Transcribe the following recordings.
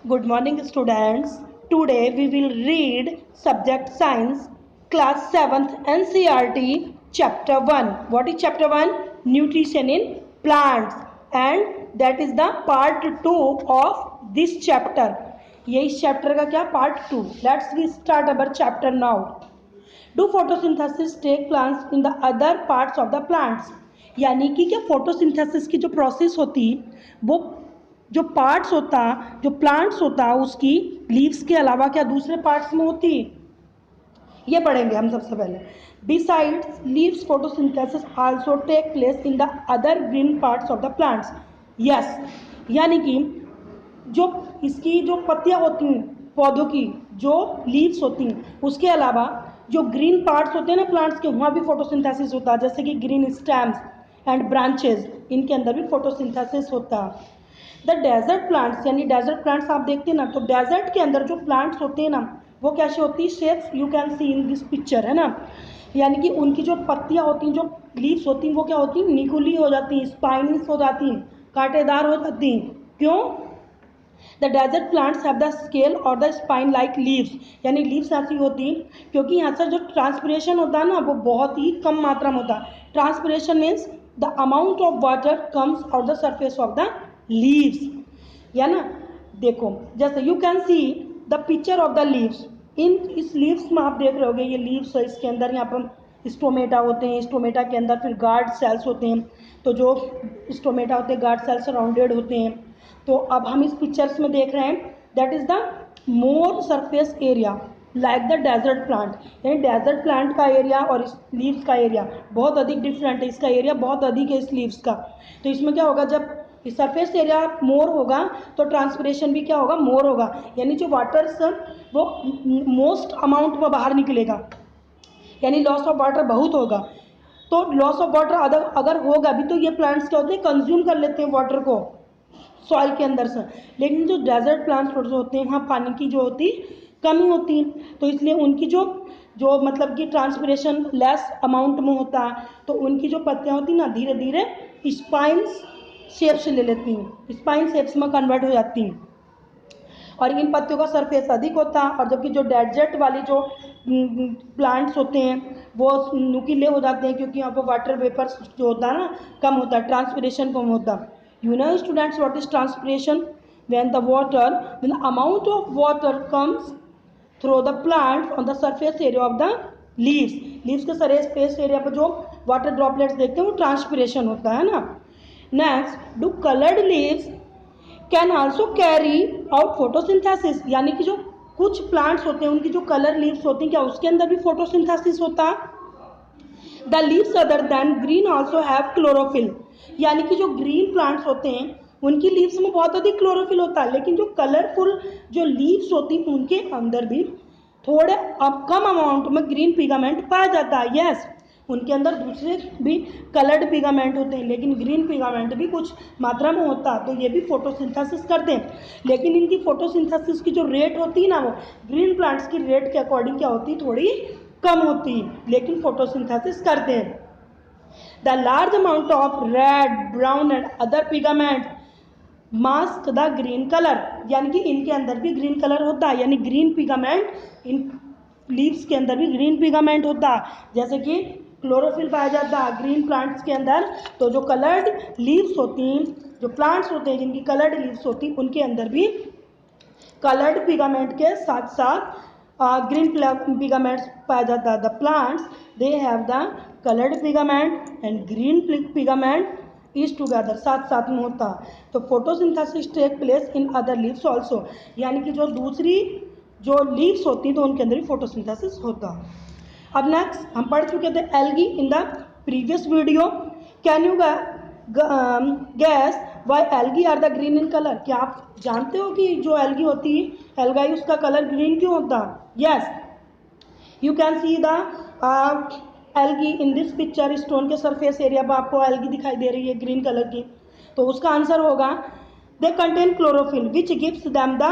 Good morning, students. Today we will read subject science, class 7th NCERT, chapter 1. What is chapter 1? Nutrition in plants, and that is the part 2 of this chapter. ये इस chapter का क्या part 2. Let's we start our chapter now. Do photosynthesis take plants in the other parts of the plants? यानी कि क्या photosynthesis की जो process होती वो जो पार्ट्स होता जो प्लांट्स होता उसकी लीव्स के अलावा क्या दूसरे पार्ट्स में होती, ये पढ़ेंगे हम सबसे पहले. Besides leaves photosynthesis also take place in the other green parts of the plants. Yes, यानी कि जो इसकी जो पत्तियां होती हैं पौधों की, जो लीव्स होती हैं, उसके अलावा जो ग्रीन पार्ट्स होते हैं ना प्लांट्स के, वहाँ भी फोटोसिंथेसिस होता है. जैसे कि ग्रीन स्टेम्स एंड ब्रांचेस, इनके अंदर भी फोटोसिंथेसिस होता है. द डेजर्ट प्लांट्स, यानी डेजर्ट प्लांट्स आप देखते हैं ना, तो डेजर्ट के अंदर जो प्लांट्स होते हैं ना वो कैसे होती है, shapes you can C in this picture, है ना. यानी कि उनकी जो पत्तियां होती हैं, जो लीव्स होती हैं, वो क्या होती हैं, निकुली हो जाती हैं, स्पाइनिस हो जाती हैं, कांटेदार हो जाती हैं. क्यों? The desert plants have the scale और द स्पाइन लाइक लीव्स, यानी लीव्स ऐसी होती हैं क्योंकि यहाँ से जो ट्रांसपिरेशन होता है ना वो बहुत ही कम मात्रा में होता है. Transpiration means the amount of water comes out the surface of the leaves, या ना. देखो जैसे you can see the picture of the leaves. इस लीव्स में आप देख रहे होगे, ये लीव्स है, इसके अंदर यहाँ पर स्टोमेटा होते हैं, स्टोमेटा के अंदर फिर गार्ड सेल्स होते हैं. तो जो स्टोमेटा होते हैं गार्ड सेल्स राउंडेड होते हैं. तो अब हम इस पिक्चर्स में देख रहे हैं that is the more surface area like the desert plant. यानी डेजर्ट प्लांट का एरिया और इस लीव्स का एरिया बहुत अधिक डिफरेंट है. इसका एरिया बहुत अधिक है इस लीव्स का. तो इसमें क्या होगा, जब सरफेस एरिया मोर होगा तो ट्रांसपिरेशन भी क्या होगा, मोर होगा. यानी जो वाटर्स वो मोस्ट अमाउंट में बाहर निकलेगा, यानी लॉस ऑफ वाटर बहुत होगा. तो लॉस ऑफ वाटर अगर होगा भी तो ये प्लांट्स क्या होते हैं, कंज्यूम कर लेते हैं वाटर को सॉइल के अंदर से. लेकिन जो डेजर्ट प्लांट्स होते हैं वहाँ पानी की जो होती कमी होती है, तो इसलिए उनकी जो जो मतलब कि ट्रांसपिरेशन लेस अमाउंट में होता है, तो उनकी जो पत्तियाँ होती ना धीरे धीरे स्पाइन्स शेप्स ले लेती हैं, स्पाइन शेप्स में कन्वर्ट हो जाती हैं, और इन पत्तियों का सरफेस अधिक होता है. और जबकि जो डेजर्ट वाली जो प्लांट्स होते हैं वो नुकीले हो जाते हैं क्योंकि यहाँ पर वाटर वेपर्स जो होता है ना कम होता है, ट्रांसपिरेशन कम होता है. You know students what is transpiration? When the amount of water comes through the plant on the surface area of the leaves. Leaves के सरफेस एरिया पर जो वाटर ड्रॉपलेट्स देखते हैं वो ट्रांसपिरेशन होता है ना. Next, do coloured leaves can also carry out photosynthesis. यानी कि जो कुछ प्लांट्स होते हैं उनकी जो कलर लीव्स होती हैं, क्या उसके अंदर भी फोटोसिंथेसिस होता है. The leaves other than green also have chlorophyll. यानी कि जो ग्रीन प्लांट्स होते हैं उनकी लीव्स में बहुत अधिक क्लोरोफिल होता है, लेकिन जो कलरफुल जो लीव्स होती हैं उनके अंदर भी थोड़े अब कम अमाउंट में ग्रीन पिगामेंट पाया जाता है. यस, उनके अंदर दूसरे भी कलर्ड पिगामेंट होते हैं लेकिन ग्रीन पिगामेंट भी कुछ मात्रा में होता है, तो ये भी फोटोसिंथेसिस करते हैं. लेकिन इनकी फोटोसिंथेसिस की जो रेट होती है ना वो ग्रीन प्लांट्स की रेट के अकॉर्डिंग क्या होती है, थोड़ी कम होती है, लेकिन फोटोसिंथेसिस करते हैं. The large amount of red, brown and other pigment mask the green colour. यानी कि इनके अंदर भी ग्रीन कलर होता है, यानी ग्रीन पिगामेंट इन लीव्स के अंदर भी ग्रीन पिगामेंट होता है. जैसे कि क्लोरोफिल पाया जाता है ग्रीन प्लांट्स के अंदर, तो जो कलर्ड लीव्स होती हैं, जो प्लांट्स होते हैं जिनकी कलर्ड लीव्स होती हैं उनके अंदर भी कलर्ड पिगामेंट के साथ साथ ग्रीन पिगामेंट्स पाया जाता है. The plants they have the coloured pigment and green pigment is together, साथ साथ में होता है. तो photosynthesis take place in other leaves also. यानी कि जो दूसरी जो लीव्स होती हैं तो उनके अंदर भी फोटोसिंथेसिस होता है. अब नेक्स्ट हम पढ़ चुके थे algae in the previous video. Can you guess why algae are the green in colour. क्या आप जानते हो कि जो एल्गी होती है एल्गाई उसका कलर ग्रीन क्यों होता है. Yes, you can see the algae in this picture. Stone के सरफेस एरिया पर आपको एल्गी दिखाई दे रही है ग्रीन कलर की, तो उसका आंसर होगा they contain chlorophyll which gives them the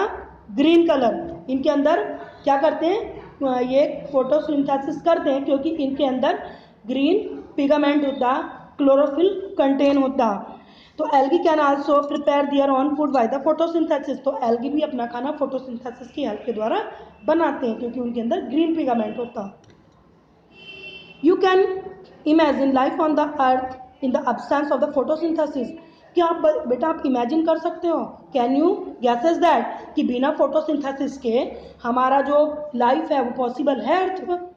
green colour. इनके अंदर क्या करते हैं, ये फोटोसिंथेसिस करते हैं क्योंकि इनके अंदर ग्रीन पिगामेंट होता है, क्लोरोफिल कंटेन होता है. तो algae can also prepare their own food by the photosynthesis. तो एल्गी भी अपना खाना फोटोसिंथेसिस की हेल्प के द्वारा बनाते हैं क्योंकि उनके अंदर ग्रीन पिगामेंट होता है। You can imagine life on the earth in the absence of the photosynthesis. क्या आप बेटा आप इमेजिन कर सकते हो, कैन यू गैसेस दैट कि बिना फोटोसिंथेसिस के हमारा जो लाइफ है वो पॉसिबल है अर्थ पर।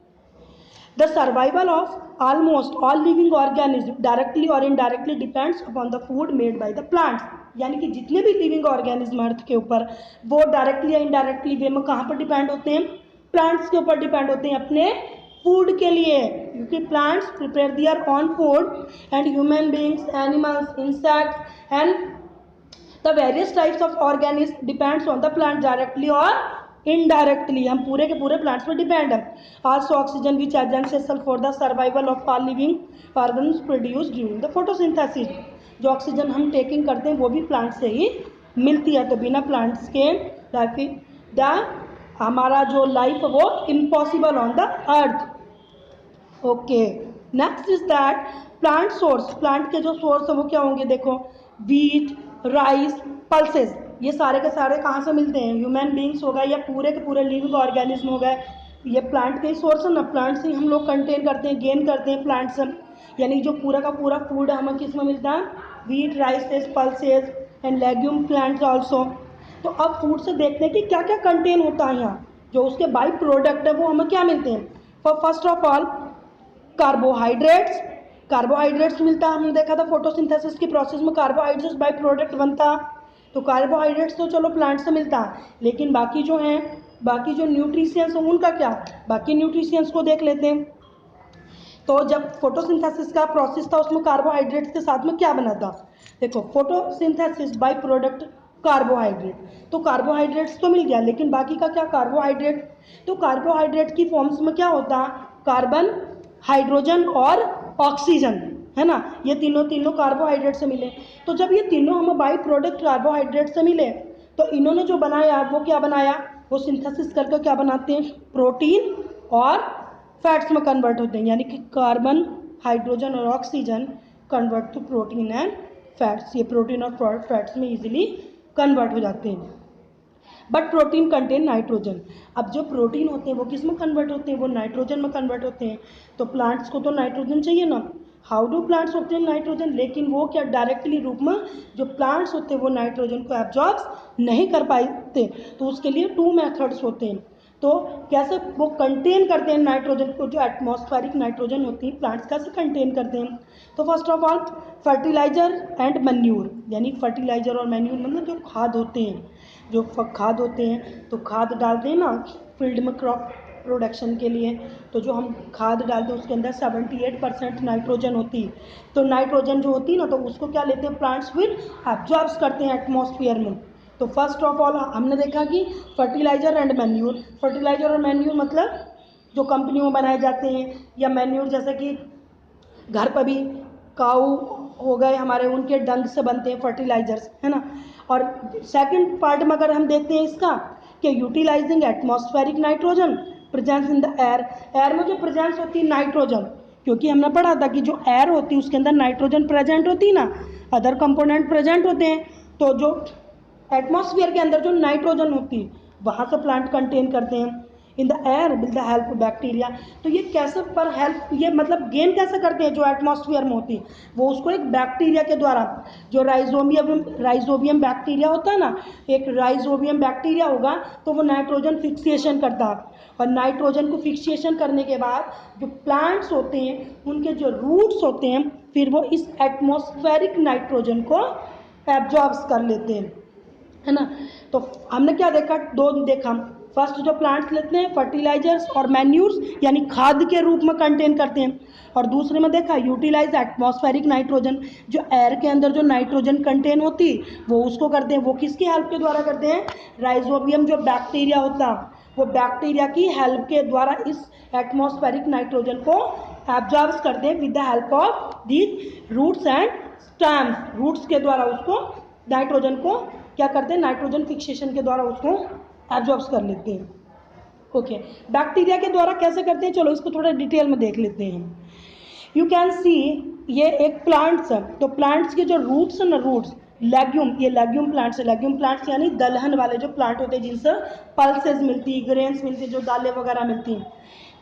The survival of almost all living organism directly और indirectly depends upon the food made by the plants. यानी कि जितने भी लिविंग ऑर्गेनिज्म अर्थ के ऊपर वो डायरेक्टली या इनडायरेक्टली वे में कहाँ पर डिपेंड होते हैं, प्लांट्स के ऊपर डिपेंड होते हैं अपने फूड के लिए, क्योंकि plants prepare their on food and human beings, animals, insects and the various types of organism depends on the plant directly और इनडायरेक्टली। हम पूरे के पूरे प्लांट्स पर डिपेंड है। Also oxygen which is essential for the survival of all living organs produce during the photosynthesis. जो oxygen हम taking करते हैं वो भी प्लांट से ही मिलती है। तो बिना प्लांट्स के लाइफ द हमारा जो लाइफ वो impossible on the earth. Okay, next is that plant source. Plant के जो सोर्स है वो क्या होंगे, देखो व्हीट, राइस, पल्सेस, ये सारे के सारे कहाँ से मिलते हैं, ह्यूमन बींग्स हो गए या पूरे के पूरे लिविंग ऑर्गेनिज्म हो गए, ये प्लांट के सोर्स है ना। प्लांट से हम लोग कंटेन करते हैं, गेन करते हैं प्लांट से। यानी जो पूरा का पूरा फूड हमें किस में मिलता है, wheat, राइसेस, pulses and legume plants also. तो अब फूड से देखते हैं कि क्या क्या कंटेन होता है यहाँ, जो उसके बाई प्रोडक्ट है वो हमें क्या मिलते हैं। First of all carbohydrates, carbohydrates मिलता है। हमने देखा था फोटोसिंथेसिस की प्रोसेस में कार्बोहाइड्रेट्स बाई प्रोडक्ट बनता। तो कार्बोहाइड्रेट्स तो चलो प्लांट से मिलता है, लेकिन बाकी जो हैं, बाकी जो न्यूट्रिशियंस हैं उनका क्या, बाकी न्यूट्रिशियंस को देख लेते हैं। तो जब फोटोसिंथेसिस का प्रोसेस था उसमें कार्बोहाइड्रेट्स के साथ में क्या बना था, देखो फोटोसिंथेसिस बाय प्रोडक्ट कार्बोहाइड्रेट। तो कार्बोहाइड्रेट्स तो मिल गया, लेकिन बाकी का क्या, कार्बोहाइड्रेट। तो कार्बोहाइड्रेट की फॉर्म्स में क्या होता है, कार्बन, हाइड्रोजन और ऑक्सीजन, है ना। ये तीनों कार्बोहाइड्रेट से मिले। तो जब ये तीनों हमें बाई प्रोडक्ट कार्बोहाइड्रेट से मिले तो इन्होंने जो बनाया वो क्या बनाया, वो सिंथेसिस करके क्या बनाते हैं, प्रोटीन और फैट्स में कन्वर्ट होते हैं। यानी कि कार्बन, हाइड्रोजन और oxygen convert to protein and fats. ये प्रोटीन और फैट्स में इजीली कन्वर्ट हो जाते हैं। But protein contain nitrogen. अब जो प्रोटीन होते हैं वो किस में कन्वर्ट होते हैं, वो नाइट्रोजन में कन्वर्ट होते हैं। तो प्लांट्स को तो नाइट्रोजन चाहिए ना, हाउ डू प्लांट्स होते हैं नाइट्रोजन, लेकिन वो क्या डायरेक्टली रूप में जो प्लांट्स होते हैं वो नाइट्रोजन को एब्जॉर्ब नहीं कर पाते। तो उसके लिए 2 मेथड्स होते हैं। तो कैसे वो कंटेन करते हैं नाइट्रोजन को, जो एटमॉस्फेरिक नाइट्रोजन होती है प्लांट्स कैसे कंटेन करते हैं। तो first of all fertiliser and manure, यानी फर्टिलाइजर और मैन्यूर मतलब जो खाद होते हैं, जो खाद होते हैं तो खाद डालते हैं ना फील्ड में क्रॉप प्रोडक्शन के लिए। तो जो हम खाद डालते हैं उसके अंदर 78% नाइट्रोजन होती है। तो नाइट्रोजन जो होती है ना तो उसको क्या लेते हैं प्लांट्स फिर एब्जॉर्ब करते हैं एटमॉस्फेयर में। तो फर्स्ट ऑफ ऑल हमने देखा कि फर्टिलाइजर एंड मैन्यूर। फर्टिलाइजर और मैन्यूर मतलब जो कंपनियों में बनाए जाते हैं, या मैन्यूर जैसे कि घर पर भी काऊ हो गए हमारे, उनके डंग से बनते हैं फर्टिलाइजर्स, है ना। और सेकंड पार्ट में अगर हम देखते हैं इसका कि utilising atmospheric nitrogen presence in the air. Air में जो प्रेजेंस होती है नाइट्रोजन, क्योंकि हमने पढ़ा था कि जो एयर होती है उसके अंदर नाइट्रोजन प्रेजेंट होती है ना, अदर कंपोनेंट प्रेजेंट होते हैं। तो जो एटमॉस्फेयर के अंदर जो नाइट्रोजन होती है वहाँ से प्लांट कंटेन करते हैं इन the air with the help of bacteria. तो ये कैसे पर हेल्प, ये मतलब गेन कैसे करते हैं, जो एटमॉस्फेयर में होती है वो उसको एक बैक्टीरिया के द्वारा, जो राइजोबियम बैक्टीरिया होता है ना, एक राइजोबियम बैक्टीरिया होगा तो वो नाइट्रोजन फिक्सेशन करता है। और नाइट्रोजन को फिक्सेशन करने के बाद जो प्लांट्स होते हैं उनके जो रूट्स होते हैं फिर वो इस एटमॉस्फेरिक नाइट्रोजन को एब्जॉर्ब कर लेते हैं, है ना। तो हमने क्या देखा, दो देखा। फर्स्ट जो प्लांट्स लेते हैं फर्टिलाइजर्स और मैन्यूर्स यानी खाद के रूप में कंटेन करते हैं, और दूसरे में देखा यूटिलाइज एटमॉस्फेरिक नाइट्रोजन, जो एयर के अंदर जो नाइट्रोजन कंटेन होती वो उसको करते हैं। वो किसकी हेल्प के द्वारा करते हैं, राइजोबियम जो बैक्टीरिया होता वो बैक्टीरिया की हेल्प के द्वारा इस एटमॉस्फेरिक नाइट्रोजन को एब्जॉर्ब करते हैं with the help of these roots and stems. Roots के द्वारा उसको नाइट्रोजन को क्या करते हैं, नाइट्रोजन फिक्सेशन के द्वारा उसको एब्जॉर्ब कर लेते हैं। ओके, बैक्टीरिया के द्वारा कैसे करते हैं, चलो इसको थोड़ा डिटेल में देख लेते हैं। यू कैन सी ये एक प्लांट्स है, तो प्लांट्स के जो रूट्स है ना, रूट्स लेग्यूम, ये लेग्यूम प्लांट्स है। लेग्यूम प्लांट्स यानी दलहन वाले जो प्लांट होते हैं जिनसे पल्सेस मिलती, ग्रेन्स मिलती, जो दालें वगैरह मिलती हैं।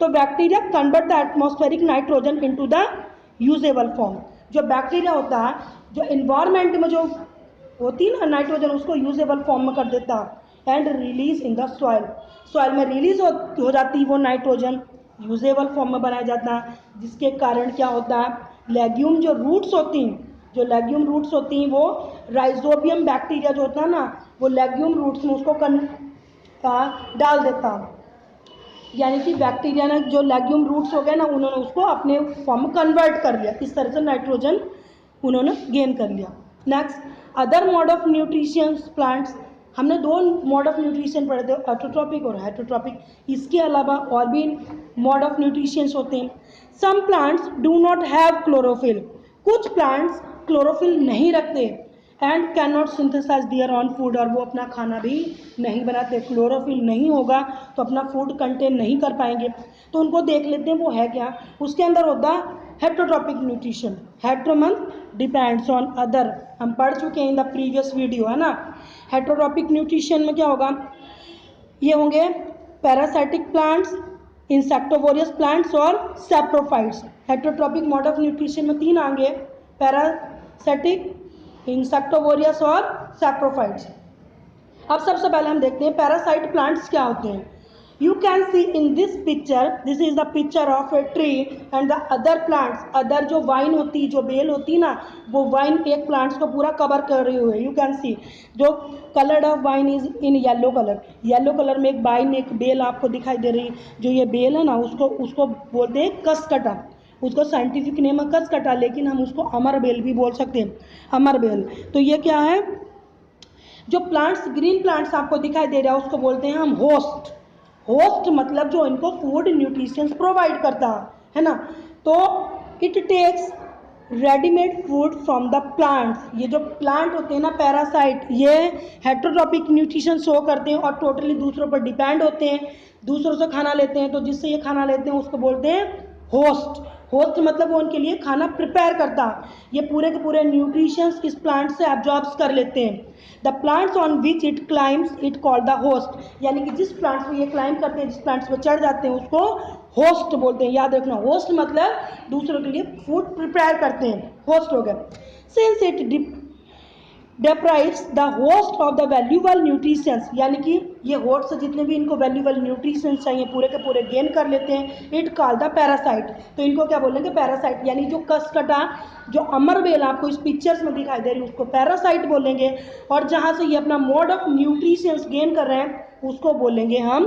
तो bacteria convert the atmospheric nitrogen into the usable form. जो बैक्टीरिया होता है, जो इन्वायरमेंट में जो होती है ना नाइट्रोजन, उसको यूजेबल फॉर्म में कर देता है and release in the soil. Soil में रिलीज हो जाती है वो नाइट्रोजन, यूजेबल फॉर्म में बनाया जाता है, जिसके कारण क्या होता है, लेग्यूम जो रूट्स होती हैं, जो लेग्यूम रूट्स होती हैं, वो राइजोबियम बैक्टीरिया जो होता है ना, वो लेग्यूम रूट्स में उसको डाल देता, यानी कि बैक्टीरिया ने जो लेग्यूम रूट्स हो गए ना, उन्होंने उसको अपने फॉर्म में कन्वर्ट कर लिया। इस तरह से नाइट्रोजन उन्होंने गेन कर लिया। Next, other mode of nutrition plants. हमने दो मोड ऑफ न्यूट्रिशन पढ़े थे, ऑटोट्रॉपिक और हेटरोट्रॉपिक। इसके अलावा और भी मोड ऑफ न्यूट्रिशन होते हैं। Some plants do not have chlorophyll. कुछ प्लांट्स क्लोरोफिल नहीं रखते and can not synthesise their own food, और वो अपना खाना भी नहीं बनाते। क्लोरोफिल नहीं होगा तो अपना फूड कंटेन नहीं कर पाएंगे। तो उनको देख लेते हैं वो है क्या। उसके अंदर होता है heterotrophic nutrition. Hetero means depends on other, हम पढ़ चुके हैं इन द प्रीवियस वीडियो, है ना। हेटरोट्रॉपिक न्यूट्रिशन में क्या होगा, ये होंगे पैरासाइटिक प्लांट्स, इंसेक्टोवोरियस प्लांट्स और saprophytes. Heterotrophic mode of nutrition में तीन आएंगे, पैरासाइटिक, इंसेक्टोवोरियस और सैप्रोफाइट्स। अब सबसे पहले हम देखते हैं पैरासाइट प्लांट्स क्या होते हैं। You can C in this picture, this is the picture of a tree and the other plants. Other जो वाइन होती, जो बेल होती ना, वो वाइन एक प्लांट्स को पूरा कवर कर रही हुई है। यू कैन सी जो colour of wine is in yellow colour. Yellow colour में एक वाइन, एक बेल आपको दिखाई दे रही। जो ये बेल है ना, उसको बोलते हैं कसकटा। उसको साइंटिफिक नेम है कसकटा, लेकिन हम उसको अमर बेल भी बोल सकते हैं, अमर बेल। तो ये क्या है, जो प्लांट्स, ग्रीन प्लांट्स आपको दिखाई दे रहा है, उसको बोलते हैं हम होस्ट। होस्ट मतलब जो इनको फूड न्यूट्रिशंस प्रोवाइड करता है ना। तो it takes readymade food from the plants. ये जो प्लांट होते हैं ना पैरासाइट, ये हेटरोट्रॉपिक न्यूट्रिशन शो करते हैं और टोटली दूसरों पर डिपेंड होते हैं, दूसरों से खाना लेते हैं। तो जिससे ये खाना लेते हैं उसको बोलते हैं होस्ट। होस्ट मतलब वो उनके लिए खाना प्रिपेयर करता, ये पूरे के पूरे न्यूट्रिशंस इस प्लांट से एब्जॉर्ब कर लेते हैं। The plants on which it climbs it called the host, यानी कि जिस प्लांट्स पर ये क्लाइम करते हैं, जिस प्लांट्स पर चढ़ जाते हैं, उसको होस्ट बोलते हैं। याद रखना, होस्ट मतलब दूसरों के लिए फूड प्रिपेयर करते हैं, होस्ट हो गया। Since it deprives the host of the valuable nutrients, यानी कि ये होस्ट से जितने भी इनको वैल्यूबल न्यूट्रिशंस चाहिए पूरे के पूरे गेन कर लेते हैं। It called the parasite. तो इनको क्या बोलेंगे, पैरासाइट। यानी जो कसकटा, जो अमरबेल आपको इस पिक्चर्स में दिखाई दे रही है, उसको पैरासाइट बोलेंगे। और जहाँ से ये अपना मोड ऑफ न्यूट्रिशंस गेन कर रहे हैं उसको बोलेंगे हम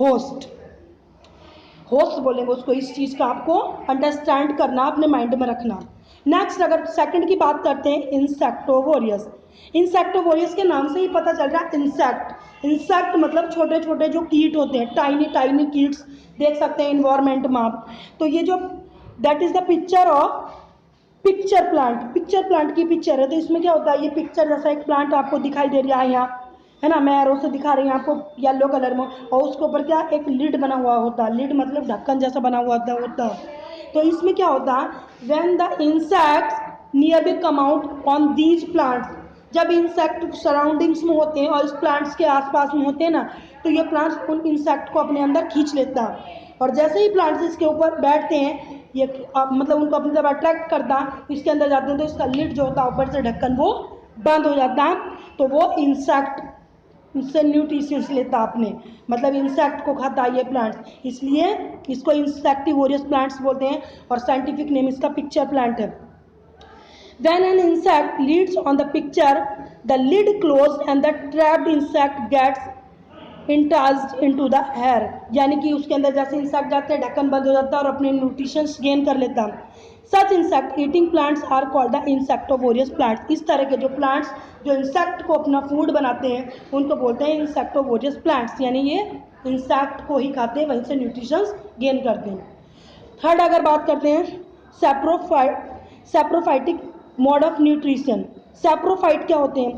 होस्ट। होस्ट बोलेंगे उसको। इस चीज़ का आपको अंडरस्टैंड करना, अपने माइंड में रखना। नेक्स्ट, अगर सेकंड की बात करते हैं, इंसेक्टोवोरियस। इंसेक्टोवोरियस के नाम से ही पता चल रहा है इंसेक्ट। इंसेक्ट मतलब छोटे छोटे जो कीट होते हैं, टाइनी टाइनी कीट्स देख सकते हैं इन्वायरमेंट में आप। तो ये जो that is the picture of pitcher plant. Pitcher plant की पिक्चर है। तो इसमें क्या होता है, ये पिक्चर जैसा एक प्लांट आपको दिखाई दे रहा है यहाँ, है ना। मैं एरो से दिखा रही हूँ आपको येलो कलर में, और उसके ऊपर क्या एक लिड बना हुआ होता है। लिड मतलब ढक्कन जैसा बना हुआ होता है। तो इसमें क्या होता है, when the insects nearly come out on these plants, जब इंसेक्ट सराउंडिंग्स में होते हैं और इस प्लांट्स के आसपास में होते हैं ना, तो ये प्लांट्स उन इंसेक्ट को अपने अंदर खींच लेता है। और जैसे ही प्लांट्स इसके ऊपर बैठते हैं, ये मतलब उनको अपनी तरफ अट्रैक्ट करता, इसके अंदर जाते हैं, तो इसका लिड जो होता है ऊपर से ढक्कन वो बंद हो जाता है। तो वो इंसेक्ट से न्यूट्रिशंस लेता अपने, मतलब इंसेक्ट को खाता है ये प्लांट्स, इसलिए इसको इंसेक्टिवोरियस प्लांट्स बोलते हैं। और साइंटिफिक नेम इसका पिक्चर प्लांट है। When an insect leads on the picture, the lid closes and the trapped insect gets enticed into the air, यानी कि उसके अंदर जैसे इंसेक्ट जाते हैं ढक्कन बंद हो जाता है और अपने न्यूट्रिशंस गेन कर लेता है। Such insect eating plants are called the insectivorous plants. इस तरह के जो प्लांट्स जो इंसेक्ट को अपना फूड बनाते हैं उनको बोलते हैं इंसेक्टोवोरियस प्लांट्स, यानी ये इंसेक्ट को ही खाते हैं, वहीं से न्यूट्रिशंस गेन करते हैं। थर्ड अगर बात करते हैं, saprophytic mode of nutrition. Saprophyte क्या होते हैं,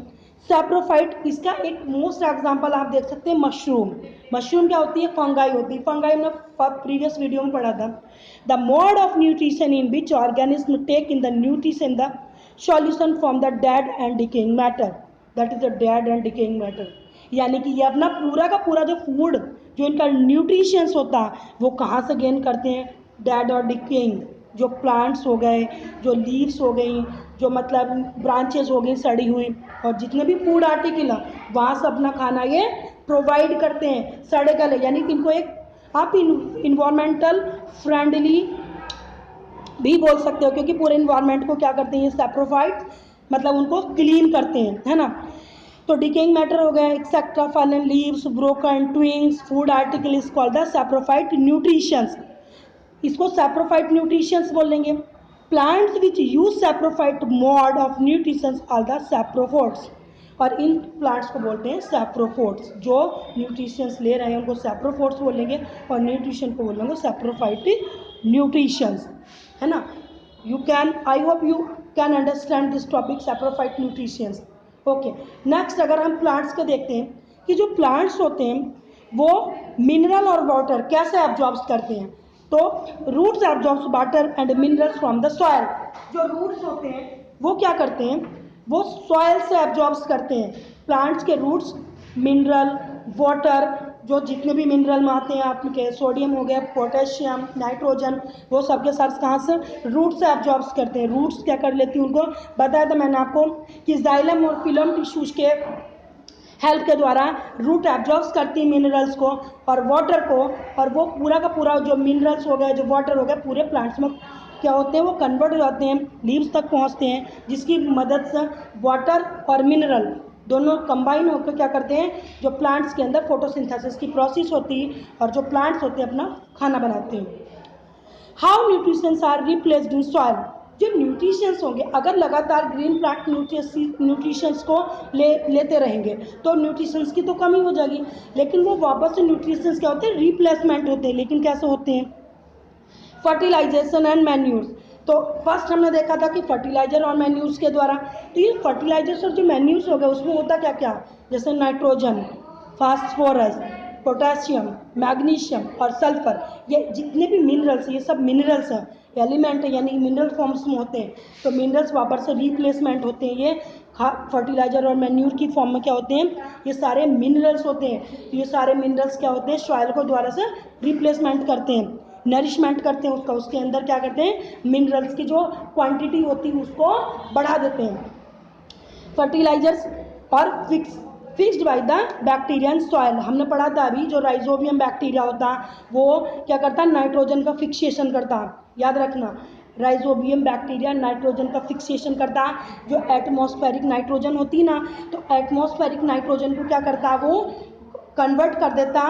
सैप्रोफाइट, इसका एक मोस्ट एग्जांपल आप देख सकते हैं मशरूम। मशरूम क्या होती है? फंगाई होती है। फंगाई हमने प्रीवियस वीडियो में पढ़ा था। The mode of nutrition in which organism take in the nutrition the solution from the dead and decaying matter, that is the dead and decaying matter. यानी कि ये अपना पूरा का पूरा जो फूड, जो इनका न्यूट्रिशंस होता है, वो कहाँ से गेन करते हैं? डेड और डिकेइंग, जो प्लांट्स हो गए, जो लीव्स हो गई, जो मतलब ब्रांचेस हो गई सड़ी हुई, और जितने भी फूड आर्टिकल हैं वहाँ से अपना खाना ये प्रोवाइड करते हैं सड़े गले। यानी कि इनको एक आप इन्वायरमेंटल फ्रेंडली भी बोल सकते हो, क्योंकि पूरे इन्वायरमेंट को क्या करते हैं ये सैप्रोफाइट, मतलब उनको क्लीन करते हैं, है ना। तो डिकेइंग मैटर हो गया, etcetera, fallen leaves, broken twigs, food article is called the saprophyte nutritions. इसको सैप्रोफाइट न्यूट्रिशंस बोलेंगे। Plants which use saprophyte mode of nutritions are the saprophytes, और इन प्लांट्स को बोलते हैं सैप्रोफोट्स। जो न्यूट्रिशंस ले रहे हैं उनको सैप्रोफोट्स बोलेंगे, और न्यूट्रिशन को बोलेंगे सैप्रोफाइट न्यूट्रिशंस, है ना। You can, I hope you can understand this topic, saprophyte nutritions. Okay, next अगर हम प्लांट्स को देखते हैं कि जो प्लांट्स होते हैं वो मिनरल और वाटर कैसे एब्जॉर्ब करते हैं, तो roots absorbs water and minerals from the soil. जो रूट्स होते हैं वो क्या करते हैं? वो सॉइल से एब्जॉर्ब करते हैं। प्लांट्स के रूट्स मिनरल, वाटर, जो जितने भी मिनरल में आते हैं आपके, सोडियम हो गया, पोटेशियम, नाइट्रोजन, वो सबके साथ कहाँ से? रूट से एब्जॉर्ब करते हैं। रूट्स क्या कर लेती हैं? उनको बताया था मैंने आपको कि जाइलम और फिलम टिश्यूज के हेल्प के द्वारा रूट एब्जॉर्ब करती है मिनरल्स को और वाटर को, और वो पूरा का पूरा जो मिनरल्स हो गए, जो वाटर हो गए, पूरे प्लांट्स में क्या होते हैं? वो कन्वर्ट हो जाते हैं, लीव्स तक पहुंचते हैं, जिसकी मदद से वाटर और मिनरल दोनों कंबाइन होकर क्या करते हैं? जो प्लांट्स के अंदर फोटोसिंथेसिस की प्रोसेस होती है, और जो प्लांट्स होते हैं अपना खाना बनाते हैं। How nutritions are replaced in soil. जो न्यूट्रिशंस होंगे, अगर लगातार ग्रीन प्लांट न्यूट्रिशंस को लेते रहेंगे तो न्यूट्रिशंस की तो कमी हो जाएगी, लेकिन वो वापस से न्यूट्रिशंस क्या होते हैं? रिप्लेसमेंट होते हैं। लेकिन कैसे होते हैं? Fertilisation and manures. तो फर्स्ट हमने देखा था कि फर्टिलाइजर और मैन्यूर्स के द्वारा। तो ये फर्टिलाइजर्स और जो मैन्यूर्स हो गए उसमें होता क्या क्या? जैसे नाइट्रोजन, फास्फोरस, पोटेशियम, मैग्नीशियम और सल्फर, ये जितने भी मिनरल्स, ये सब मिनरल्स हैं, एलिमेंट है, यानी मिनरल फॉर्म्स में होते हैं। तो मिनरल्स वापस से रिप्लेसमेंट होते हैं, ये फर्टिलाइजर और मैन्यूर की फॉर्म में क्या होते हैं? ये सारे मिनरल्स होते हैं। तो ये सारे मिनरल्स क्या होते हैं? सॉइल को द्वारा से रिप्लेसमेंट करते हैं, नरिशमेंट करते हैं उसका, उसके अंदर क्या करते हैं? मिनरल्स की जो क्वांटिटी होती है उसको बढ़ा देते हैं। फर्टिलाइजर्स और fixed by the bacteria in soil. हमने पढ़ा था अभी, जो राइजोबियम बैक्टीरिया होता वो क्या करता है? नाइट्रोजन का फिक्सेशन करता। याद रखना, राइजोबियम बैक्टीरिया नाइट्रोजन का फिक्सेशन करता। जो एटमॉस्फेरिक नाइट्रोजन होती है ना, तो एटमॉस्फेरिक नाइट्रोजन को क्या करता? वो कन्वर्ट कर देता,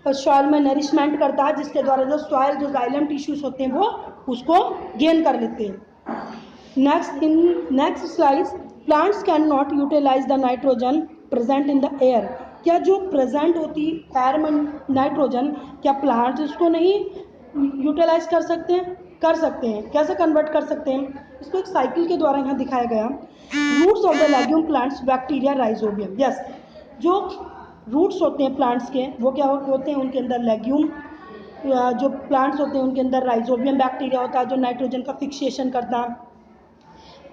सॉइल में नरिशमेंट करता है, जिसके द्वारा जो सॉइल, जो जाइलम टिश्यूज होते हैं वो उसको गेन कर लेते हैं। Next slide, plants can not utilise the nitrogen present in the air. क्या जो प्रेजेंट होती एयर में नाइट्रोजन, क्या प्लांट्स उसको नहीं यूटिलाइज कर सकते हैं? कर सकते हैं। कैसे कन्वर्ट कर सकते हैं? इसको एक साइकिल के द्वारा यहाँ दिखाया गया। Roots of the legume plants, bacteria, rhizobium. Yes, जो रूट्स होते हैं प्लांट्स के वो क्या होते हैं? उनके अंदर लेग्यूम, जो प्लांट्स होते हैं उनके अंदर राइजोबियम बैक्टीरिया होता है जो नाइट्रोजन का फिक्सेशन करता है।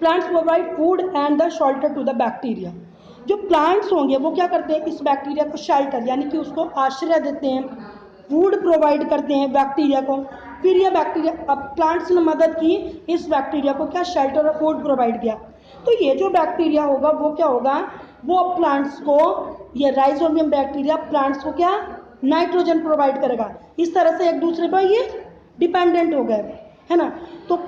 Plants provide food and the shelter to the bacteria. जो प्लांट्स होंगे वो क्या करते हैं? इस बैक्टीरिया को शेल्टर, यानी कि उसको आश्रय देते हैं, फूड प्रोवाइड करते हैं बैक्टीरिया को। फिर यह बैक्टीरिया, अब प्लांट्स ने मदद की इस बैक्टीरिया को क्या? शेल्टर और फूड प्रोवाइड किया। तो ये जो बैक्टीरिया होगा वो क्या होगा? वो प्लांट्स को, ये राइजोबियम बैक्टीरिया प्लांट्स को क्या? नाइट्रोजन प्रोवाइड करेगा। इस तरह से एक दूसरे पर ये डिपेंडेंट हो गए, है ना। तो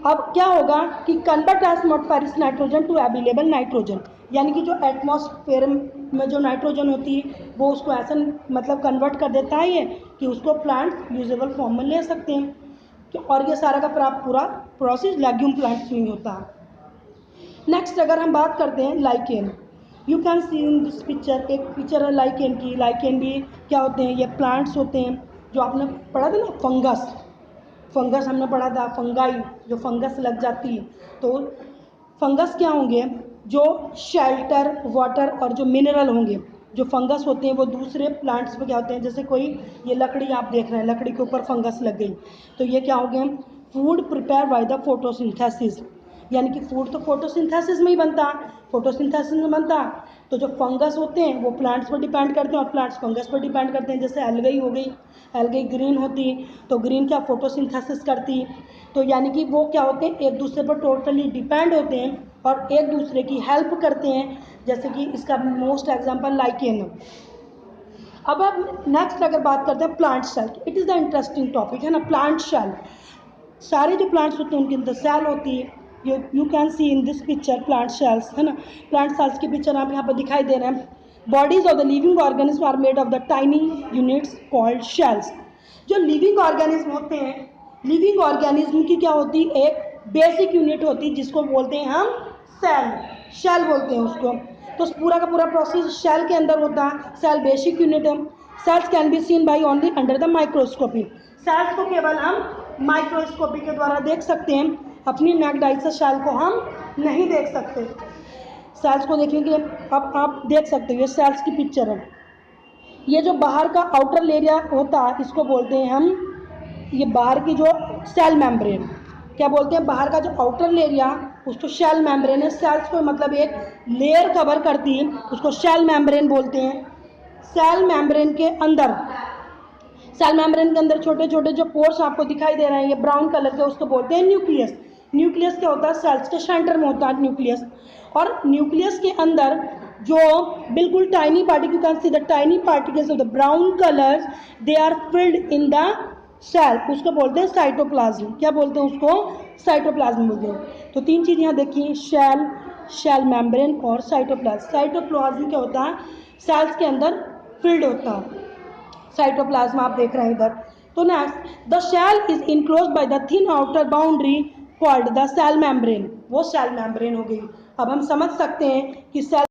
अब क्या होगा कि convert atmospheric nitrogen to available nitrogen, यानी कि जो एटमॉस्फेयर में जो नाइट्रोजन होती है वो उसको ऐसा मतलब कन्वर्ट कर देता है ये कि उसको प्लांट यूजेबल फॉर्म में ले सकते हैं। तो और ये सारा का पूरा प्रोसेस लेग्यूम प्लांट्स में होता है। नेक्स्ट अगर हम बात करते हैं lichen, you can C in this picture, एक पिक्चर है लाइकेन की। लाइकेन भी क्या होते हैं? ये प्लांट्स होते हैं जो आपने पढ़ा था ना, फंगस। फंगस हमने पढ़ा था, फंगाई, जो फंगस लग जाती है। तो फंगस क्या होंगे? जो शेल्टर, वाटर और जो मिनरल होंगे, जो फंगस होते हैं वो दूसरे प्लांट्स पे क्या होते हैं, जैसे कोई ये लकड़ी आप देख रहे हैं, लकड़ी के ऊपर फंगस लग गई तो ये क्या हो गए, food prepare by the photosynthesis, यानी कि फूड तो फोटोसिंथेसिस में ही बनता, फोटोसिंथेसिस में बनता, तो जो फंगस होते हैं वो प्लांट्स पर डिपेंड करते हैं और प्लांट्स फंगस पर डिपेंड करते हैं। जैसे एल्गई हो गई, एल्गई ग्रीन होती तो ग्रीन क्या फोटोसिंथेसिस करती, तो यानी कि वो क्या होते हैं, एक दूसरे पर टोटली डिपेंड होते हैं और एक दूसरे की हेल्प करते हैं। जैसे कि इसका मोस्ट एग्जांपल लाइकेन। अब नेक्स्ट अगर बात करते हैं plant cell, it is the interesting topic है ना, प्लांट सेल। सारे जो प्लांट्स होते हैं उनके अंदर सेल होती है, you can C in this pitcher plant cells, है ना, प्लांट सेल्स की पिक्चर आप यहाँ पर दिखाई दे रहे हैं। Bodies of the living organism are made of the tiny units called cells. जो लिविंग ऑर्गेनिज्म होते हैं, लिविंग ऑर्गेनिज्म की क्या होती है, एक बेसिक यूनिट होती है जिसको बोलते हैं हम सेल, शेल बोलते हैं उसको। तो पूरा का पूरा प्रोसेस शेल के अंदर होता है, सेल बेसिक यूनिट है। Cells can be seen by only under the microscopy, cells को केवल हम माइक्रोस्कोपी के द्वारा देख सकते हैं, अपनी नेक्ड आई से सेल को हम नहीं देख सकते। सेल्स को देखने के लिए अब आप देख सकते हो, ये सेल्स की पिक्चर है। ये जो बाहर का आउटर लेयर होता है इसको बोलते हैं हम, ये बाहर की जो सेल मेम्ब्रेन, क्या बोलते हैं, बाहर का जो आउटर लेयर उसको शेल मेम्ब्रेन है। सेल्स को मतलब एक लेयर कवर करती है, उसको शेल मेम्ब्रेन बोलते हैं। सेल मेम्ब्रेन के अंदर, सेल मेम्ब्रेन के अंदर छोटे छोटे जो पोर्स आपको दिखाई दे रहे हैं ये ब्राउन कलर के, उसको बोलते हैं न्यूक्लियस। न्यूक्लियस क्या होता है, सेल्स के सेंटर में होता है न्यूक्लियस। और न्यूक्लियस के अंदर जो बिल्कुल tiny particle, you can see the tiny particles of the brown colours, they are filled in the cell, उसको बोलते हैं साइटोप्लाज्म। क्या बोलते हैं उसको, साइटोप्लाज्म बोलते हैं। तो तीन चीज़ यहाँ देखिए, शेल, शेल मेम्ब्रेन और साइटोप्लाज्म। साइटोप्लाज्म क्या होता है, सेल्स के अंदर फिल्ड होता है, साइटोप्लाज्म आप देख रहे हैं इधर। तो next, the cell is enclosed by the thin outer boundary called the cell membrane, वो सेल मेम्ब्रेन हो गई। अब हम समझ सकते हैं कि सेल